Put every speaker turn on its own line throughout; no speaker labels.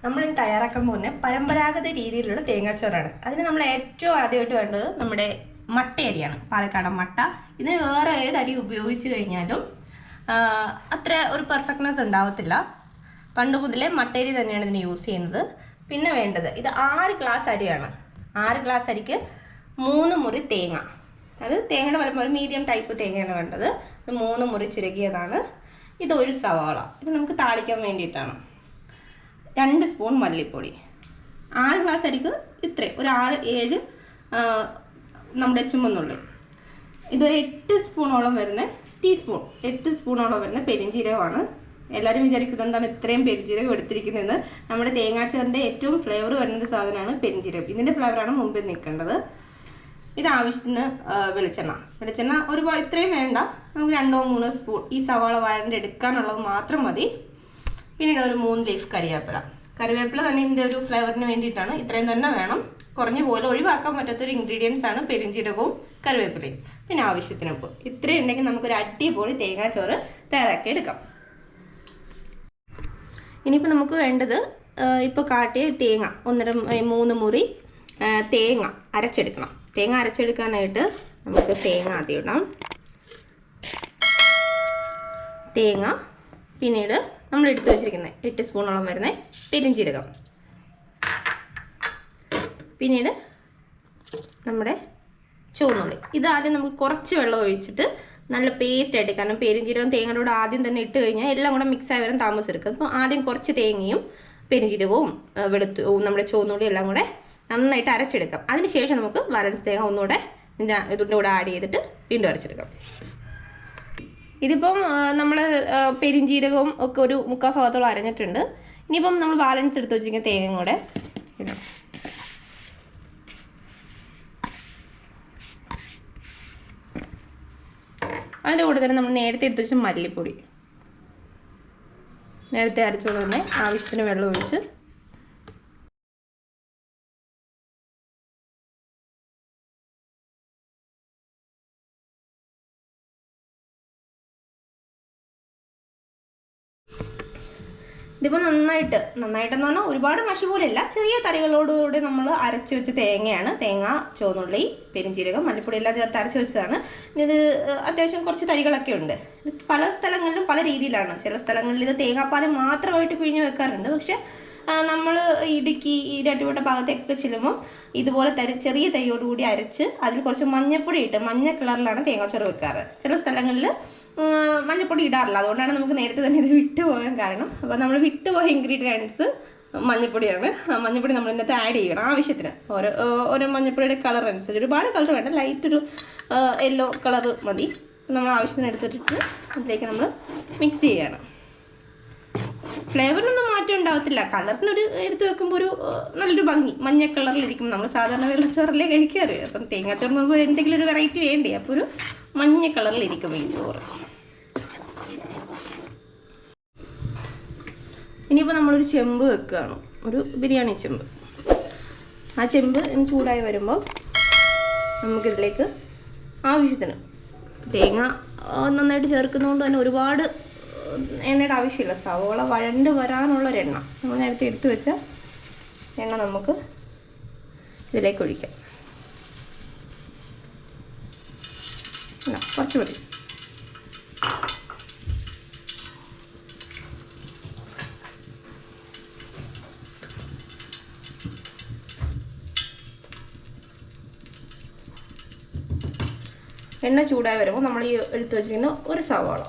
നമ്മൾ ഇന്ന് തയ്യാറാക്കാൻ പോകുന്ന പരമ്പരാഗത രീതിയിലുള്ള തേങ്ങാച്ചോറാണ്. അതിന് നമ്മൾ ഏറ്റവും ആദ്യമായിട്ട് വേണ്ടത് നമ്മുടെ മട്ട അരിയാണ്, പാലക്കാടൻ മട്ട. ഇതിന് വേറെ ഏത് അരി ഉപയോഗിച്ച് കഴിഞ്ഞാലും അത്ര ഒരു പെർഫെക്റ്റ്നെസ് ഉണ്ടാവത്തില്ല. പണ്ട് മുതലേ മട്ടയരി തന്നെയാണ് ഇതിന് യൂസ് ചെയ്യുന്നത്. പിന്നെ വേണ്ടത് ഇത് 6 ഗ്ലാസ് അരിയാണ്. 6 ഗ്ലാസ് അരിക്ക് 3 മുറി തേങ്ങ. അത് തേങ്ങയുടെ വലുപ്പം ഒരു മീഡിയം ടൈപ്പ് തേങ്ങയാണ് വേണ്ടത്. 3 മുറി ചിരകിയതാണ്. ഇത് ഒരു സവാള. ഇത് നമുക്ക് താളിക്കാൻ വേണ്ടിയിട്ടാണ്. 2 സ്പൂൺ മല്ലിപ്പൊടി. 6 ഗ്ലാസ് അരിക്ക് ഇത്രയും ഒരു 6-7 നമ്മുടെ ചുമന്നുള്ളി. ഇതൊരു 8 സ്പൂണോളം വരുന്ന ടീസ്പൂൺ 8 സ്പൂണോളം വരുന്ന പെരിഞ്ജീരകമാണ്. എല്ലാവരും വിചാരിക്കുന്നത് എന്താണ് ഇത്രയും പെരിഞ്ജീരകം എടുത്തിരിക്കുന്നതെന്ന്. നമ്മുടെ തേങ്ങാച്ചോറിൻ്റെ ഏറ്റവും ഫ്ലേവർ വരുന്ന സാധനമാണ് പെരിഞ്ജീരകം. ഇതിൻ്റെ ഫ്ലേവറാണ് മുമ്പിൽ നിൽക്കേണ്ടത്. ഇത് ആവശ്യത്തിന് വെളിച്ചെണ്ണ ഒരുപാട് ഇത്രയും വേണ്ട. നമുക്ക് 2-3 സ്പൂൺ ഈ സവാള വഴണ്ടെടുക്കാനുള്ളത് മാത്രം മതി. പിന്നീട് ഒരു 3 ലീഫ് കറിവേപ്പില തന്നെ ഇതിൻ്റെ ഒരു ഫ്ലേവറിന് വേണ്ടിയിട്ടാണ്. ഇത്രയും തന്നെ വേണം. കുറഞ്ഞ പോലെ ഒഴിവാക്കാൻ പറ്റാത്തൊരു ഇൻഗ്രീഡിയൻസ് ആണ് പെരിഞ്ജീരകവും കറിവേപ്പിലയും. പിന്നെ ആവശ്യത്തിന് ഉപ്പ്. ഇത്രയും ഉണ്ടെങ്കിൽ നമുക്കൊരു അടിപൊളി തേങ്ങാച്ചോറ് തയ്യാറാക്കി എടുക്കാം. ഇനിയിപ്പോൾ നമുക്ക് വേണ്ടത് ഇപ്പോൾ കാട്ടിയ തേങ്ങ 3 മുറി തേങ്ങ അരച്ചെടുക്കണം. തേങ്ങ അരച്ചെടുക്കാനായിട്ട് നമുക്ക് തേങ്ങ ആദ്യം ഇടാം. തേങ്ങ, പിന്നീട് നമ്മൾ എടുത്തു വെച്ചിരിക്കുന്നത് 8 സ്പൂണോളം വരുന്ന പെരിഞ്ജീരകം, പിന്നീട് നമ്മുടെ ചുവന്നുള്ളി. ഇത് ആദ്യം നമുക്ക് കുറച്ച് വെള്ളം ഒഴിച്ചിട്ട് നല്ല പേസ്റ്റ് ആയിട്ട്, കാരണം പെരിഞ്ജീരകം തേങ്ങയുടെ കൂടെ ആദ്യം തന്നെ ഇട്ട് കഴിഞ്ഞാൽ എല്ലാം കൂടെ മിക്സായി വരാൻ താമസം എടുക്കും. അപ്പോൾ ആദ്യം കുറച്ച് തേങ്ങയും പെരിഞ്ജീരകവും നമ്മുടെ ചുവന്നുള്ളി എല്ലാം കൂടെ നന്നായിട്ട് അരച്ചെടുക്കാം. അതിനുശേഷം നമുക്ക് ബാലൻസ് തേങ്ങ ഒന്നുകൂടെ ഇതിൻ്റെ കൂടെ ആഡ് ചെയ്തിട്ട് വീണ്ടും അരച്ചെടുക്കാം. ഇതിപ്പം നമ്മൾ പെരിഞ്ജീരകവും ഒക്കെ ഒരു 3/4 ഭാഗത്തോളം അരഞ്ഞിട്ടുണ്ട്. ഇനിയിപ്പം നമ്മൾ ബാലൻസ് എടുത്ത് വെച്ചിരിക്കുന്ന തേങ്ങയും കൂടെ ഇടാം. അതിൻ്റെ കൂടെ തന്നെ നമ്മൾ നേരത്തെ എടുത്ത് വെച്ച മല്ലിപ്പൊടി, നേരത്തെ അരച്ചോളം തന്നെ ആവശ്യത്തിന് വെള്ളം ഒഴിച്ച് ഇതിപ്പോൾ നന്നായിട്ടെന്ന് പറഞ്ഞാൽ ഒരുപാട് മഷി പോലെയല്ല, ചെറിയ തരികളോടുകൂടി നമ്മൾ അരച്ച് വെച്ച തേങ്ങയാണ്. തേങ്ങ, ചുവന്നുള്ളി, പെരിഞ്ജീരകം, മല്ലിപ്പൊടി എല്ലാം ചേർത്ത് അരച്ച് വെച്ചതാണ്. ഇത് അത്യാവശ്യം കുറച്ച് തരികളൊക്കെ ഉണ്ട്. പല സ്ഥലങ്ങളിലും പല രീതിയിലാണ്. ചില സ്ഥലങ്ങളിൽ ഇത് തേങ്ങാപ്പാൽ മാത്രമായിട്ട് പിഴിഞ്ഞ് വെക്കാറുണ്ട്. പക്ഷെ നമ്മൾ ഇടുക്കി, ഈരാറ്റുപേട്ട ഭാഗത്തേക്കൊക്കെ ചെല്ലുമ്പം ഇതുപോലെ ചെറിയ തൈയോടുകൂടി അരച്ച് അതിൽ കുറച്ച് മഞ്ഞൾപ്പൊടി ഇട്ട് മഞ്ഞ കളറിലാണ് തേങ്ങാച്ചോറ് വെക്കാറ്. ചില സ്ഥലങ്ങളിൽ മഞ്ഞൾപ്പൊടി ഇടാറില്ല. അതുകൊണ്ടാണ് നമുക്ക് നേരത്തെ തന്നെ ഇത് വിട്ടുപോകാൻ കാരണം. അപ്പോൾ നമ്മൾ വിട്ടുപോയ ഇൻഗ്രീഡിയൻസ് മഞ്ഞൾപ്പൊടിയാണ്. മഞ്ഞൾപ്പൊടി നമ്മൾ ഇതിനകത്ത് ആഡ് ചെയ്യണം ആവശ്യത്തിന്. ഓരോ മഞ്ഞൾപ്പൊടിയുടെ കളർ അനുസരിച്ച് ഒരുപാട് കളർ വേണ്ട, ലൈറ്റ് ഒരു യെല്ലോ കളർ മതി. നമ്മൾ ആവശ്യത്തിന് എടുത്തിട്ട് അതിലേക്ക് നമ്മൾ മിക്സ് ചെയ്യണം. ഫ്ലേവറിനൊന്നും മാറ്റം ഉണ്ടാവത്തില്ല. കളറിനൊരു എടുത്ത് വെക്കുമ്പോൾ ഒരു നല്ലൊരു ഭംഗി മഞ്ഞ കളറിലിരിക്കും. നമ്മൾ സാധാരണ വെള്ളച്ചോറല്ലേ കഴിക്കാറ്. അപ്പം തേങ്ങാച്ചോറ് നമുക്ക് എന്തെങ്കിലും ഒരു വെറൈറ്റി വേണ്ടേ, അപ്പോൾ ഒരു മഞ്ഞ കളറിലിരിക്കും ഈ ചോറ്. ഇനിയിപ്പോൾ നമ്മളൊരു ചെമ്പ് വെക്കുകയാണ്, ഒരു ബിരിയാണി ചെമ്പ്. ആ ചെമ്പ് ചൂടായി വരുമ്പോൾ നമുക്കിതിലേക്ക് ആവശ്യത്തിന് തേങ്ങ നന്നായിട്ട് ചേർക്കുന്നതുകൊണ്ട് തന്നെ ഒരുപാട് എണ്ണയുടെ ആവശ്യമില്ല. സവോള വഴണ്ട് വരാനുള്ളൊരെണ്ണ നമ്മൾ നേരത്തെ എടുത്തു വെച്ച എണ്ണ നമുക്ക് ഇതിലേക്ക് ഒഴിക്കാം. കുറച്ച് മതി. എണ്ണ ചൂടായി വരുമ്പോൾ നമ്മൾ ഈ എടുത്ത് വെച്ചിരിക്കുന്ന ഒരു സവാള,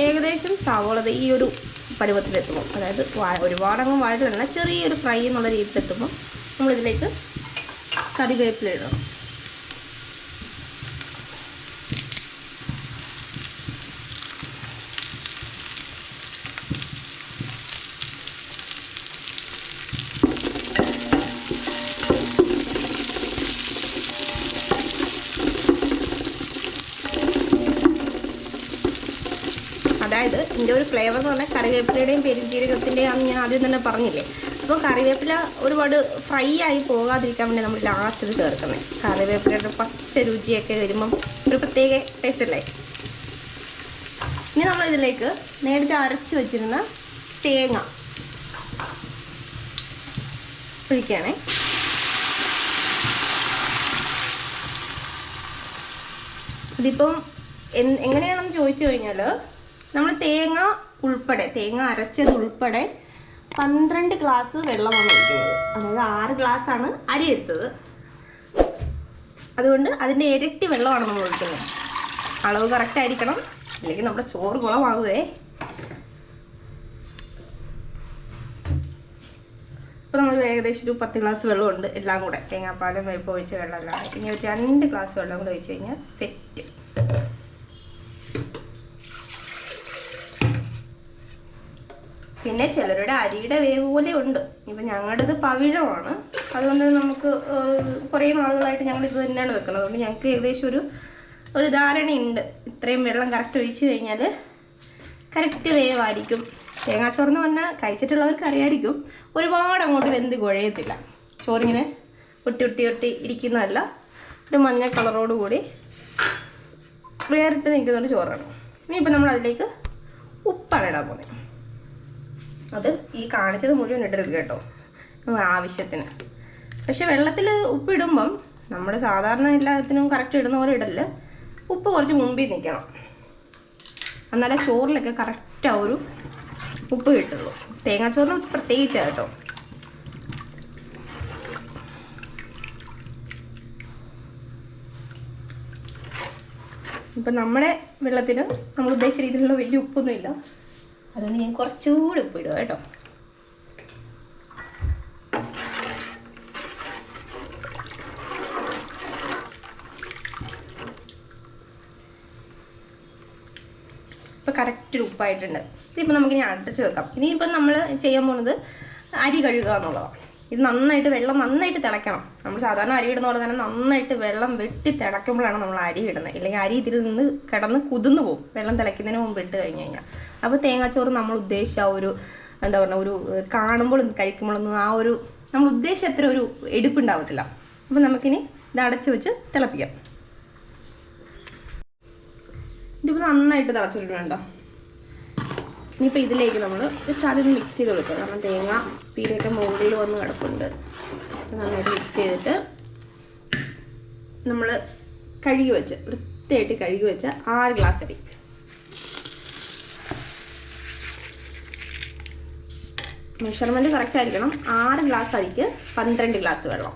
ഏകദേശം സവോള ഈ ഒരു പരുവത്തിലെത്തുമ്പോൾ, അതായത് ഒരുപാടങ്ങ് വഴറ്റില്ല, ചെറിയൊരു ഫ്രൈ എന്നുള്ള രീതിയിലെത്തുമ്പോൾ നമ്മളിതിലേക്ക് കറിവേപ്പില ഇടണം. അതായത് ഇതിൻ്റെ ഒരു ഫ്ലേവർ എന്ന് പറഞ്ഞാൽ കറിവേപ്പിലയുടെയും പെരുംജീരകത്തിൻ്റെയും ആണെന്ന് ഞാൻ ആദ്യം തന്നെ പറഞ്ഞില്ലേ. അപ്പോൾ കറിവേപ്പില ഒരുപാട് ഫ്രൈ ആയി പോകാതിരിക്കാൻ വേണ്ടി നമ്മൾ ലാസ്റ്റിൽ ചേർക്കുന്നത്. കറിവേപ്പിലയുടെ പച്ച രുചിയൊക്കെ വരുമ്പം ഒരു പ്രത്യേക ടേസ്റ്റ് അല്ലേ. ഇനി നമ്മളിതിലേക്ക് നേരത്തെ അരച്ച് വെച്ചിരുന്ന തേങ്ങ ഒഴിക്കുകയാണേ. ഇതിപ്പം എങ്ങനെയാണെന്ന് ചോദിച്ചു കഴിഞ്ഞാൽ നമ്മൾ തേങ്ങ അരച്ചത് ഉൾപ്പെടെ 12 ഗ്ലാസ് വെള്ളമാണ് ഒഴിക്കുന്നത്. അതായത് 6 ഗ്ലാസ്സാണ് അരി എടുത്തത്. അതുകൊണ്ട് അതിൻ്റെ ഇരട്ടി വെള്ളമാണ് നമ്മൾ ഒഴിക്കുന്നത്. അളവ് കറക്റ്റ് ആയിരിക്കണം, അല്ലെങ്കിൽ നമ്മുടെ ചോറ് കുളമാകുവേ. അപ്പോൾ നമ്മൾ ഏകദേശം ഒരു 10 ഗ്ലാസ് വെള്ളമുണ്ട് എല്ലാം കൂടെ, തേങ്ങാപ്പാലും വേപ്പ് ഒഴിച്ച വെള്ളം എല്ലാം. ഇനി ഒരു 2 ഗ്ലാസ് വെള്ളം കൂടെ ഒഴിച്ച് കഴിഞ്ഞാൽ സെറ്റ്. പിന്നെ ചിലരുടെ അരിയുടെ വേവ് പോലെ ഉണ്ട്. ഇപ്പം ഞങ്ങളുടേത് പവിഴമാണ്, അതുകൊണ്ട് നമുക്ക് കുറേ നാളുകളായിട്ട് ഞങ്ങൾ ഇത് തന്നെയാണ് വെക്കുന്നത്. അതുകൊണ്ട് ഞങ്ങൾക്ക് ഏകദേശം ഒരു ധാരണയുണ്ട്, ഇത്രയും വെള്ളം കറക്റ്റ് ഒഴിച്ച് കഴിഞ്ഞാൽ കറക്റ്റ് വേവായിരിക്കും. തേങ്ങാച്ചോറെന്ന് പറഞ്ഞാൽ കഴിച്ചിട്ടുള്ളവർക്ക് അറിയായിരിക്കും, ഒരുപാട് അങ്ങോട്ട് വെന്ത് കുഴയത്തില്ല. ചോറിങ്ങനെ ഒട്ടി ഇരിക്കുന്നതല്ല, ഇത് മഞ്ഞ കളറോട് കൂടി വേറിട്ട് നിൽക്കുന്നൊരു ചോറാണ്. ഇനിയിപ്പോൾ നമ്മൾ അതിലേക്ക് ഉപ്പാണ് ഇടാൻ പോകുന്നത്. അത് ഈ കാണിച്ചത് മുഴുവൻ ഇടരുത് കേട്ടോ, ആവശ്യത്തിന്. പക്ഷെ വെള്ളത്തിൽ ഉപ്പിടുമ്പം നമ്മൾ സാധാരണ എല്ലാത്തിനും കറക്റ്റ് ഇടുന്ന പോലെ ഇടല്, ഉപ്പ് കുറച്ച് മുമ്പിൽ നിൽക്കണം, എന്നാലേ ചോറിലൊക്കെ കറക്റ്റ് ആ ഒരു ഉപ്പ് കിട്ടുള്ളൂ. തേങ്ങാച്ചോറിന് പ്രത്യേകിച്ചാണ് കേട്ടോ. ഇപ്പം നമ്മുടെ വെള്ളത്തിന് നമ്മൾ ഉദ്ദേശിച്ച രീതിയിലുള്ള വലിയ ഉപ്പൊന്നുമില്ല, അതുകൊണ്ട് ഞാൻ കുറച്ചുകൂടി ഉപ്പ് ഇടുക കേട്ടോ. ഇപ്പോൾ കറക്റ്റ് ഉപ്പായിട്ടുണ്ട്. ഇതിപ്പോൾ നമുക്കിനി അടച്ച് വെക്കാം. ഇനിയിപ്പം നമ്മൾ ചെയ്യാൻ പോകുന്നത് അരി കഴുകുക എന്നുള്ളതാണ്. ഇത് വെള്ളം നന്നായിട്ട് തിളയ്ക്കണം. നമ്മൾ സാധാരണ അരി ഇടുന്ന പോലെ തന്നെ നന്നായിട്ട് വെള്ളം വെട്ടി തിളയ്ക്കുമ്പോഴാണ് നമ്മൾ അരി ഇടുന്നത്. ഇല്ലെങ്കിൽ അരി ഇതിൽ നിന്ന് കിടന്ന് കുതിർന്നു പോകും വെള്ളം തിളയ്ക്കുന്നതിന് മുമ്പ് ഇട്ട് കഴിഞ്ഞ് കഴിഞ്ഞാൽ. അപ്പോൾ തേങ്ങാച്ചോറ് നമ്മൾ ഉദ്ദേശിച്ച ഒരു എന്താ പറയുക, ഒരു കാണുമ്പോഴും കഴിക്കുമ്പോഴൊന്നും ആ ഒരു നമ്മൾ ഉദ്ദേശിച്ച അത്ര ഒരു എടുപ്പുണ്ടാവത്തില്ല. അപ്പോൾ നമുക്കിനി ഇത് അടച്ച് വെച്ച് തിളപ്പിക്കാം. ഇതിപ്പോൾ നന്നായിട്ട് തിളച്ചിട്ടുണ്ടോ. ഇനിയിപ്പോൾ ഇതിലേക്ക് നമ്മൾ ജസ്റ്റ് ആദ്യം മിക്സ് ചെയ്ത് കൊടുക്കുക. കാരണം തേങ്ങ പീരയൊക്കെ മുകളിൽ വന്ന് കിടപ്പുണ്ട്. നന്നായിട്ട് മിക്സ് ചെയ്തിട്ട് നമ്മൾ വൃത്തിയായിട്ട് കഴുകി വെച്ച 6 ഗ്ലാസ് അരി, മെഷർമെൻറ്റ് കറക്റ്റ് ആയിരിക്കണം. 6 ഗ്ലാസ് അരിക്ക് 12 ഗ്ലാസ് വെള്ളം.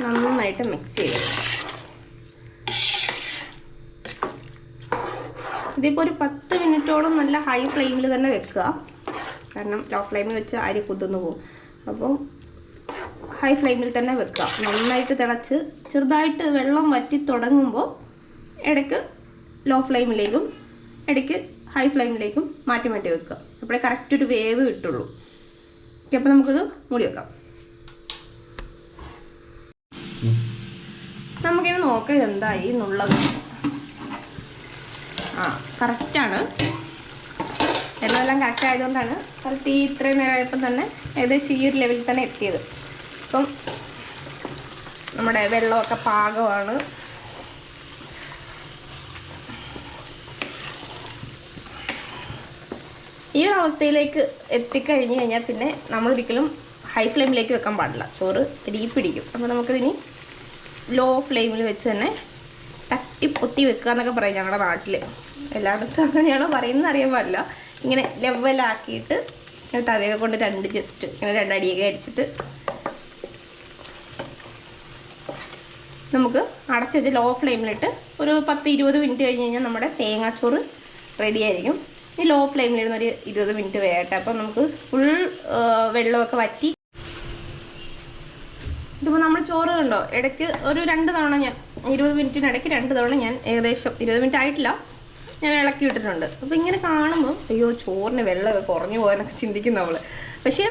നന്നായിട്ട് മിക്സ് ചെയ്ത് ഇതിപ്പോൾ ഒരു 10 മിനിറ്റോളം നല്ല ഹൈ ഫ്ലെയിമിൽ തന്നെ വെക്കുക. കാരണം ലോ ഫ്ലെയിമിൽ വെച്ച് അരി കുതിർന്നു പോകും. അപ്പോൾ ഹൈ ഫ്ലെയിമിൽ തന്നെ വെക്കുക. നന്നായിട്ട് തിളച്ച് ചെറുതായിട്ട് വെള്ളം വറ്റി തുടങ്ങുമ്പോൾ ഇടയ്ക്ക് ലോ ഫ്ലെയിമിലേക്കും ഇടയ്ക്ക് ഹൈ ഫ്ലെയിമിലേക്കും മാറ്റി വെക്കുക. അപ്പോഴേ കറക്റ്റ് ഒരു വേവ് കിട്ടുള്ളൂ. അപ്പോൾ നമുക്കിത് മൂടി വെക്കാം. നമുക്കിത് നോക്കാം ഇതെന്തായി എന്നുള്ളത്. കറക്റ്റാണ്, എല്ലാം കറക്റ്റ് ആയതുകൊണ്ടാണ് കറക്റ്റ് ഈ ഇത്രയും നേരമായപ്പം തന്നെ ഏകദേശം ഈ ഒരു ലെവലിൽ തന്നെ എത്തിയത്. അപ്പം നമ്മുടെ വെള്ളമൊക്കെ പാകമാണ്. ഈ ഒരു അവസ്ഥയിലേക്ക് എത്തിക്കഴിഞ്ഞ് കഴിഞ്ഞാൽ പിന്നെ നമ്മളൊരിക്കലും ഹൈ ഫ്ലെയിമിലേക്ക് വെക്കാൻ പാടില്ല, ചോറ് പിടിക്കും. അപ്പോൾ നമുക്കിതിനി ലോ ഫ്ലെയിമിൽ വെച്ച് തന്നെ തട്ടി പൊത്തി വെക്കുക എന്നൊക്കെ പറയും ഞങ്ങളുടെ നാട്ടിൽ. എല്ലായിടത്തും അങ്ങനെയാണോ പറയുന്നത് അറിയാൻ പാടില്ല. ഇങ്ങനെ ലെവലാക്കിയിട്ട് തവയൊക്കെ കൊണ്ട് ജസ്റ്റ് ഇങ്ങനെ 2 അടിയൊക്കെ അടിച്ചിട്ട് നമുക്ക് അടച്ച് വെച്ച് ലോ ഫ്ലെയിമിലിട്ട് ഒരു 10-20 മിനിറ്റ് കഴിഞ്ഞ് കഴിഞ്ഞാൽ നമ്മുടെ തേങ്ങാച്ചോറ് റെഡി ആയിരിക്കും. ഈ ലോ ഫ്ലെയിമിലിരുന്ന് ഒരു 20 മിനിറ്റ് വേകട്ടെ. അപ്പം നമുക്ക് ഫുൾ വെള്ളമൊക്കെ വറ്റി. ഇതിപ്പോൾ നമ്മൾ ചോറ് കണ്ടോ, ഇടയ്ക്ക് ഒരു 2 തവണ ഞാൻ 20 മിനിറ്റിനിടയ്ക്ക് 2 തവണ ഞാൻ ഏകദേശം 20 മിനിറ്റ് ആയിട്ടില്ല ഞാൻ ഇളക്കി ഇട്ടിട്ടുണ്ട്. അപ്പോൾ ഇങ്ങനെ കാണുമ്പോൾ അയ്യോ ചോറിന് വെള്ളമൊക്കെ കുറഞ്ഞു പോകാനൊക്കെ ചിന്തിക്കും നമ്മൾ. പക്ഷേ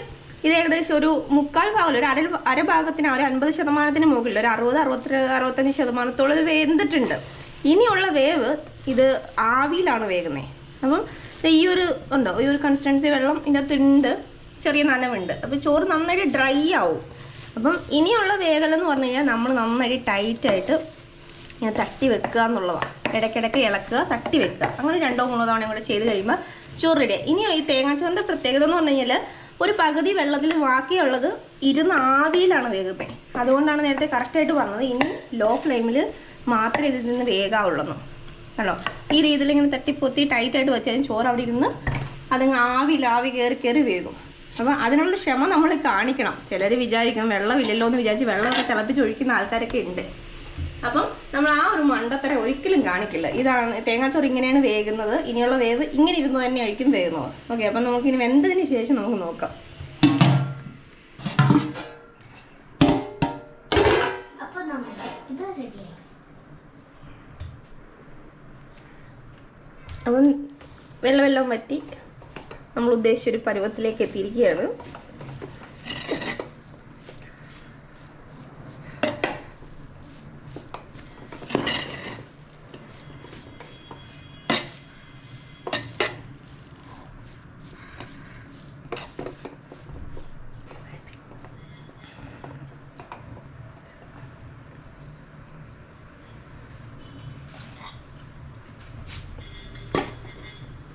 ഇത് ഏകദേശം ഒരു 3/4 ഭാഗം, ഒരു അരഭാഗത്തിന്, ഒരു 50% മുകളിൽ, ഒരു 60-65% ഇത് വെന്തിട്ടുണ്ട്. ഇനിയുള്ള വേവ് ഇത് ആവിയിലാണ് വേകുന്നത്. അപ്പം ഈ ഒരു ഉണ്ടോ, ഈ ഒരു കൺസിസ്റ്റൻസി വെള്ളം ഇതിനകത്ത് ഉണ്ട്, ചെറിയ നനവുണ്ട്. അപ്പോൾ ചോറ് നന്നായിട്ട് ഡ്രൈ ആവും. അപ്പം ഇനിയുള്ള വേഗലെന്ന് പറഞ്ഞു കഴിഞ്ഞാൽ നമ്മൾ നന്നായിട്ട് ടൈറ്റായിട്ട് ഇങ്ങനെ തട്ടി വെക്കുക എന്നുള്ളതാണ്. ഇടയ്ക്കിടയ്ക്ക് ഇളക്കുക, തട്ടി വെക്കുക. അങ്ങനെ 2-3 തവണ കൂടെ ചെയ്ത് കഴിയുമ്പോൾ ചോറ് റെഡി. ഇനി ഈ തേങ്ങാച്ചോറിൻ്റെ പ്രത്യേകത എന്ന് പറഞ്ഞു കഴിഞ്ഞാൽ ഒരു പകുതി വെള്ളത്തിൽ ബാക്കിയുള്ളത് ഇരുന്ന് ആവിയിലാണ് വേകുന്നത്. അതുകൊണ്ടാണ് നേരത്തെ കറക്റ്റായിട്ട് പറഞ്ഞത്. ഇനി ലോ ഫ്ലെയിമിൽ മാത്രമേ ഇതിൽ നിന്ന് വേഗാവുള്ളൂ. കണ്ടോ, ഈ രീതിയിൽ ഇങ്ങനെ തട്ടിപ്പൊത്തി ടൈറ്റായിട്ട് വെച്ചാൽ ചോറ് അവിടെ ഇരുന്ന് അതങ്ങ് ആവി കയറി വേകും. അപ്പം അതിനുള്ള ക്ഷമ നമ്മൾ കാണിക്കണം. ചിലർ വിചാരിക്കും വെള്ളമില്ലല്ലോ എന്ന് വിചാരിച്ച് വെള്ളമൊക്കെ തിളപ്പിച്ചൊഴിക്കുന്ന ആൾക്കാരൊക്കെ ഉണ്ട്. അപ്പം നമ്മൾ ആ ഒരു മണ്ടത്തരം ഒരിക്കലും കാണിക്കില്ല. ഇതാണ് തേങ്ങാച്ചോറ്, ഇങ്ങനെയാണ് വേകുന്നത്. ഇനിയുള്ള വേവ് ഇങ്ങനെ ഇരുന്ന് തന്നെ ആയിരിക്കും വേകുന്നത്. ഓക്കെ, അപ്പം നമുക്കിനി വെന്തതിന് ശേഷം നമുക്ക് നോക്കാം. അപ്പം വെള്ളം വറ്റി നമ്മൾ ഉദ്ദേശിച്ചൊരു പരുവത്തിലേക്ക് എത്തിയിരിക്കുകയാണ്.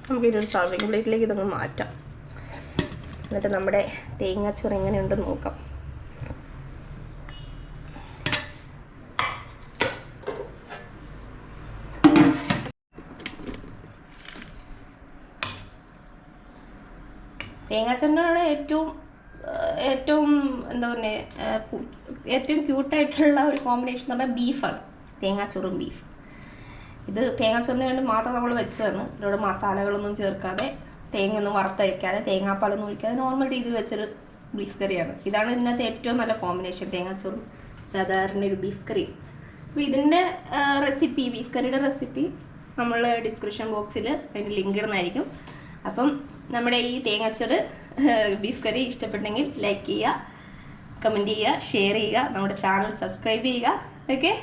നമുക്ക് ഇതൊരു സർവിങ് പ്ലേറ്റിലേക്ക് ഇതൊന്ന് മാറ്റാം. എന്നിട്ട് നമ്മുടെ തേങ്ങാച്ചോറ് എങ്ങനെയുണ്ടെന്ന് നോക്കാം. തേങ്ങാച്ചോറിനോട് ഏറ്റവും എന്താ പറയുക, ഏറ്റവും ക്യൂട്ടായിട്ടുള്ള ഒരു കോമ്പിനേഷൻ എന്ന് പറഞ്ഞാൽ ബീഫാണ്. തേങ്ങാച്ചോറും ബീഫ്. ഇത് തേങ്ങാച്ചോറിന് വേണ്ടി മാത്രം നമ്മൾ വെച്ചതാണ്. ഇതിലൂടെ മസാലകളൊന്നും ചേർക്കാതെ, തേങ്ങയൊന്നും വറുത്തരയ്ക്കാതെ, തേങ്ങാപ്പാലൊന്നും ഒഴിക്കാതെ നോർമൽ രീതിയിൽ വെച്ചൊരു ബീഫ് കറിയാണ്. ഇതാണ് ഇതിനകത്ത് ഏറ്റവും നല്ല കോമ്പിനേഷൻ, തേങ്ങാച്ചോറും സാധാരണ ഒരു ബീഫ് കറി. അപ്പോൾ ഇതിൻ്റെ റെസിപ്പി, ബീഫ് കറിയുടെ റെസിപ്പി നമ്മൾ ഡിസ്ക്രിപ്ഷൻ ബോക്സിൽ അതിൻ്റെ ലിങ്ക് ഇടുന്നതായിരിക്കും. അപ്പം നമ്മുടെ ഈ തേങ്ങാച്ചോറ് ബീഫ് കറി ഇഷ്ടപ്പെട്ടെങ്കിൽ ലൈക്ക് ചെയ്യുക, കമൻറ്റ് ചെയ്യുക, ഷെയർ ചെയ്യുക, നമ്മുടെ ചാനൽ സബ്സ്ക്രൈബ് ചെയ്യുക. ഓക്കെ.